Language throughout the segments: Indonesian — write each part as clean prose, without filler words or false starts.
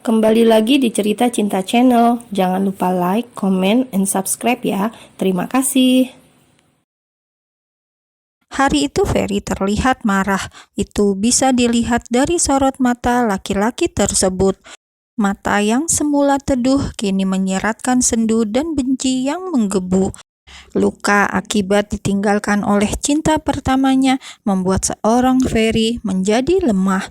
Kembali lagi di Cerita Cinta Channel. Jangan lupa like, comment, and subscribe ya. Terima kasih. Hari itu Ferry terlihat marah. Itu bisa dilihat dari sorot mata laki-laki tersebut. Mata yang semula teduh kini menyiratkan sendu dan benci yang menggebu. Luka akibat ditinggalkan oleh cinta pertamanya membuat seorang Ferry menjadi lemah.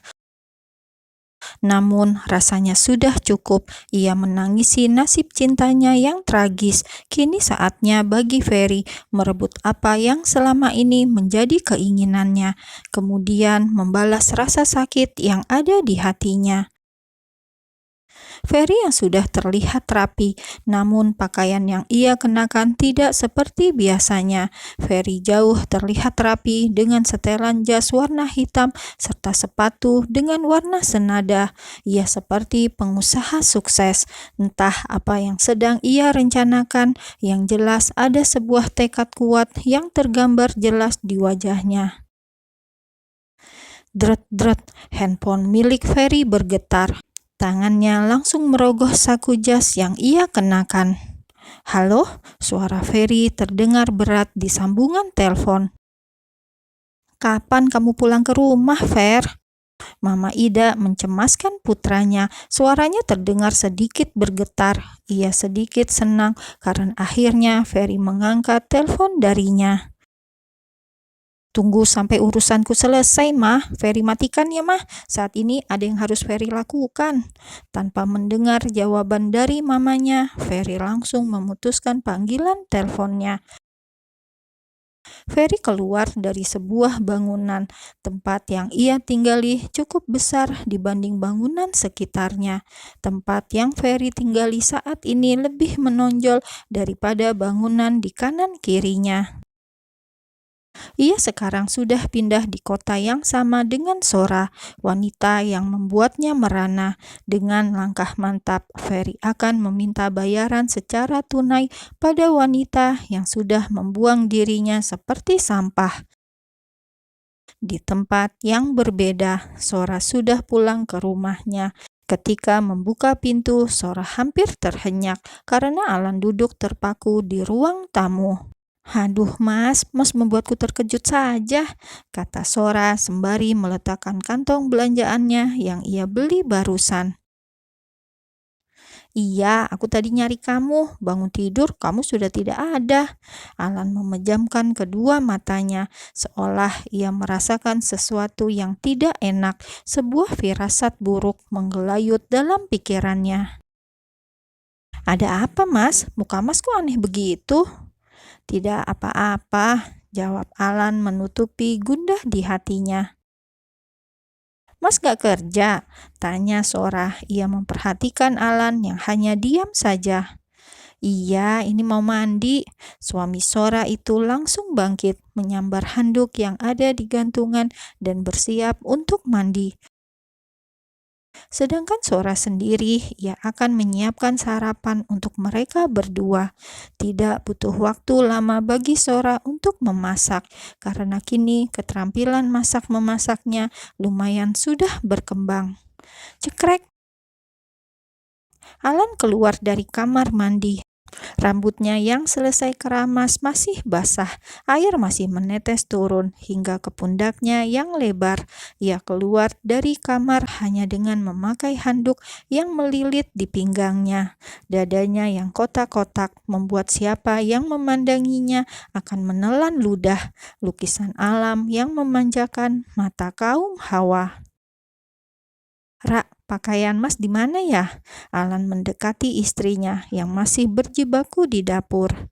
Namun rasanya sudah cukup. Ia menangisi nasib cintanya yang tragis. Kini saatnya bagi Ferry merebut apa yang selama ini menjadi keinginannya, kemudian membalas rasa sakit yang ada di hatinya. Ferry yang sudah terlihat rapi, namun pakaian yang ia kenakan tidak seperti biasanya. Ferry jauh terlihat rapi dengan setelan jas warna hitam serta sepatu dengan warna senada. Ia seperti pengusaha sukses. Entah apa yang sedang ia rencanakan, yang jelas ada sebuah tekad kuat yang tergambar jelas di wajahnya. Dret-dret, handphone milik Ferry bergetar. Tangannya langsung merogoh saku jas yang ia kenakan. "Halo?" Suara Ferry terdengar berat di sambungan telepon. "Kapan kamu pulang ke rumah, Fer?" Mama Ida mencemaskan putranya. Suaranya terdengar sedikit bergetar. Ia sedikit senang karena akhirnya Ferry mengangkat telepon darinya. "Tunggu sampai urusanku selesai, Mah. Ferry matikan ya, Mah. Saat ini ada yang harus Ferry lakukan." Tanpa mendengar jawaban dari mamanya, Ferry langsung memutuskan panggilan teleponnya. Ferry keluar dari sebuah bangunan. Tempat yang ia tinggali cukup besar dibanding bangunan sekitarnya. Tempat yang Ferry tinggali saat ini lebih menonjol daripada bangunan di kanan kirinya. Ia sekarang sudah pindah di kota yang sama dengan Sora, wanita yang membuatnya merana. Dengan langkah mantap, Ferry akan meminta bayaran secara tunai pada wanita yang sudah membuang dirinya seperti sampah. Di tempat yang berbeda, Sora sudah pulang ke rumahnya. Ketika membuka pintu, Sora hampir terhenyak karena Alan duduk terpaku di ruang tamu. "Aduh mas membuatku terkejut saja," kata Sora sembari meletakkan kantong belanjaannya yang ia beli barusan. "Iya, aku tadi nyari kamu, bangun tidur kamu sudah tidak ada." Alan memejamkan kedua matanya, seolah ia merasakan sesuatu yang tidak enak, sebuah firasat buruk menggelayut dalam pikirannya. "Ada apa mas? Muka mas kok aneh begitu?" "Tidak apa-apa," jawab Alan menutupi gundah di hatinya. "Mas gak kerja?" tanya Sora. Ia memperhatikan Alan yang hanya diam saja. "Iya, ini mau mandi." Suami Sora itu langsung bangkit, menyambar handuk yang ada di gantungan dan bersiap untuk mandi. Sedangkan Sora sendiri, ia akan menyiapkan sarapan untuk mereka berdua. Tidak butuh waktu lama bagi Sora untuk memasak, karena kini keterampilan masak-memasaknya lumayan sudah berkembang. Cekrek! Alan keluar dari kamar mandi. Rambutnya yang selesai keramas masih basah. Air masih menetes turun hingga ke pundaknya yang lebar. Ia keluar dari kamar hanya dengan memakai handuk yang melilit di pinggangnya. Dadanya yang kotak-kotak membuat siapa yang memandanginya akan menelan ludah. Lukisan alam yang memanjakan mata kaum hawa. "Ra, pakaian mas di mana ya?" Alan mendekati istrinya yang masih berjibaku di dapur.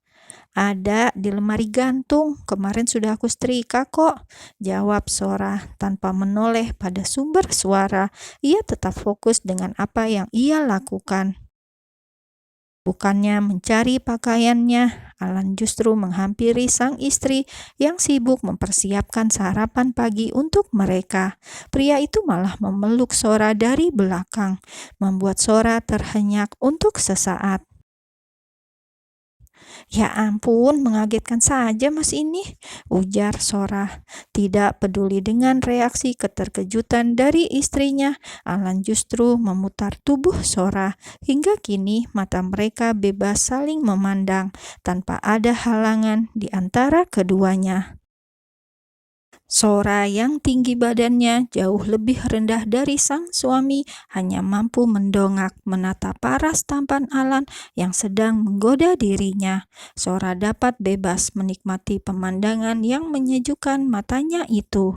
"Ada di lemari gantung, kemarin sudah aku setrika kok," jawab Sora tanpa menoleh pada sumber suara. Ia tetap fokus dengan apa yang ia lakukan. Bukannya mencari pakaiannya, Alan justru menghampiri sang istri yang sibuk mempersiapkan sarapan pagi untuk mereka. Pria itu malah memeluk Sora dari belakang, membuat Sora terhenyak untuk sesaat. Ya ampun, mengagetkan saja mas ini, ujar Sora. Tidak peduli dengan reaksi keterkejutan dari istrinya, Alan justru memutar tubuh Sora. Hingga kini mata mereka bebas saling memandang, tanpa ada halangan di antara keduanya. Sora yang tinggi badannya jauh lebih rendah dari sang suami hanya mampu mendongak menatap paras tampan Alan yang sedang menggoda dirinya. Sora dapat bebas menikmati pemandangan yang menyejukkan matanya itu.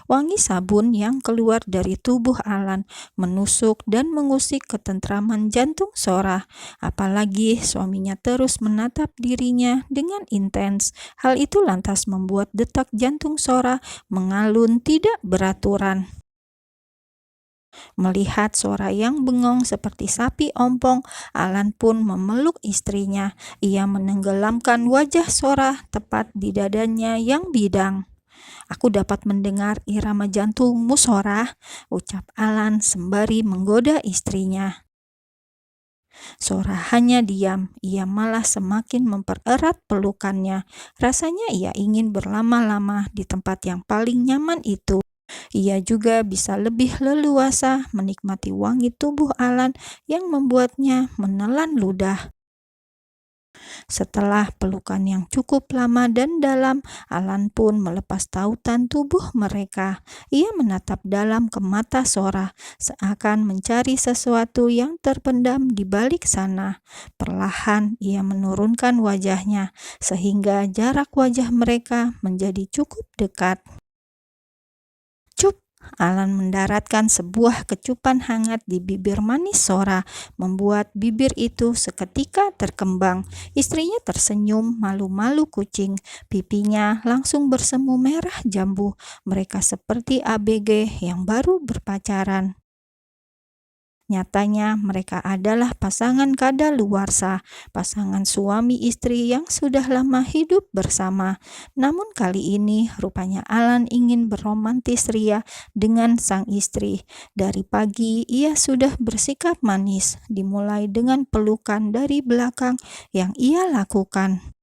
Wangi sabun yang keluar dari tubuh Alan menusuk dan mengusik ketentraman jantung Sora. Apalagi suaminya terus menatap dirinya dengan intens. Hal itu lantas membuat detak jantung Sora mengalun tidak beraturan. Melihat Sora yang bengong seperti sapi ompong, Alan pun memeluk istrinya. Ia menenggelamkan wajah Sora tepat di dadanya yang bidang. "Aku dapat mendengar irama jantungmu, Sora," ucap Alan sembari menggoda istrinya. Sora hanya diam, ia malah semakin mempererat pelukannya. Rasanya ia ingin berlama-lama di tempat yang paling nyaman itu. Ia juga bisa lebih leluasa menikmati wangi tubuh Alan yang membuatnya menelan ludah. Setelah pelukan yang cukup lama dan dalam, Alan pun melepas tautan tubuh mereka. Ia menatap dalam ke mata Sora, seakan mencari sesuatu yang terpendam di balik sana. Perlahan ia menurunkan wajahnya, sehingga jarak wajah mereka menjadi cukup dekat. "Cup!" Alan mendaratkan sebuah kecupan hangat di bibir manis Sora, membuat bibir itu seketika terkembang. Istrinya tersenyum malu-malu kucing. Pipinya langsung bersemu merah jambu. Mereka seperti ABG yang baru berpacaran. Nyatanya mereka adalah pasangan kadaluarsa, pasangan suami istri yang sudah lama hidup bersama. Namun kali ini rupanya Alan ingin berromantis ria dengan sang istri. Dari pagi ia sudah bersikap manis, dimulai dengan pelukan dari belakang yang ia lakukan.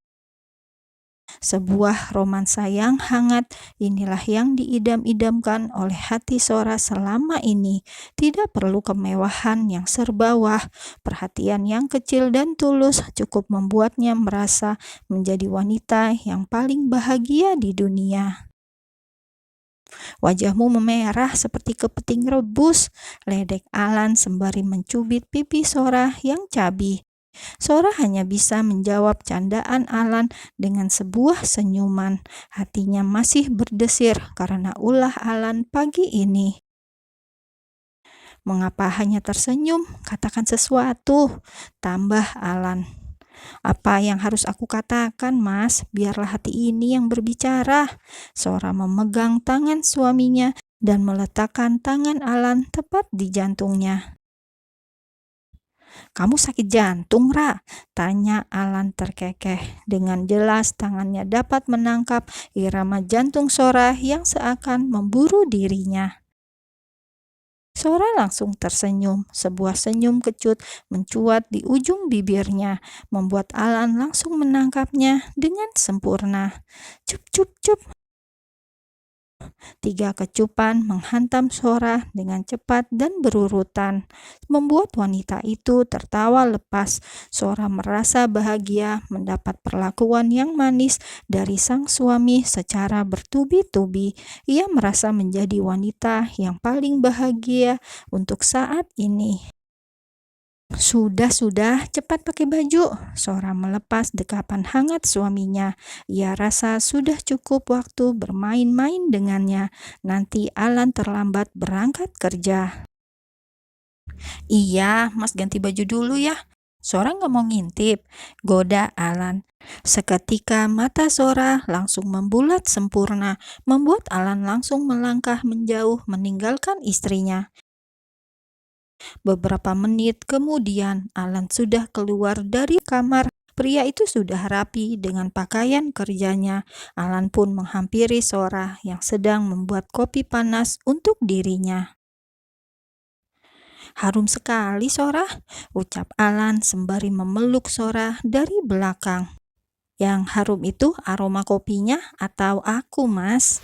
Sebuah romansa yang hangat, inilah yang diidam-idamkan oleh hati Sora selama ini. Tidak perlu kemewahan yang serba wah, perhatian yang kecil dan tulus cukup membuatnya merasa menjadi wanita yang paling bahagia di dunia. "Wajahmu memerah seperti kepiting rebus," ledek Alan sembari mencubit pipi Sora yang cabi. Sora hanya bisa menjawab candaan Alan dengan sebuah senyuman. Hatinya masih berdesir karena ulah Alan pagi ini. "Mengapa hanya tersenyum? Katakan sesuatu," tambah Alan. "Apa yang harus aku katakan, Mas? Biarlah hati ini yang berbicara." Sora memegang tangan suaminya dan meletakkan tangan Alan tepat di jantungnya. "Kamu sakit jantung, Ra?" tanya Alan terkekeh. Dengan jelas tangannya dapat menangkap irama jantung Sora yang seakan memburu dirinya. Sora langsung tersenyum. Sebuah senyum kecut mencuat di ujung bibirnya, membuat Alan langsung menangkapnya dengan sempurna. "Cup, cup, cup!" 3 kecupan menghantam Sora dengan cepat dan berurutan, membuat wanita itu tertawa lepas. Sora merasa bahagia mendapat perlakuan yang manis dari sang suami secara bertubi-tubi. Ia merasa menjadi wanita yang paling bahagia untuk saat ini. "Sudah, cepat pakai baju." Sora melepas dekapan hangat suaminya. Ia rasa sudah cukup waktu bermain-main dengannya. Nanti Alan terlambat berangkat kerja. "Iya, Mas ganti baju dulu ya. Sora nggak mau ngintip," goda Alan. Seketika mata Sora langsung membulat sempurna, membuat Alan langsung melangkah menjauh meninggalkan istrinya. Beberapa menit kemudian, Alan sudah keluar dari kamar. Pria itu sudah rapi dengan pakaian kerjanya. Alan pun menghampiri Sora yang sedang membuat kopi panas untuk dirinya. Harum sekali, Sora, ucap Alan sembari memeluk Sora dari belakang. Yang harum itu aroma kopinya atau aku, Mas?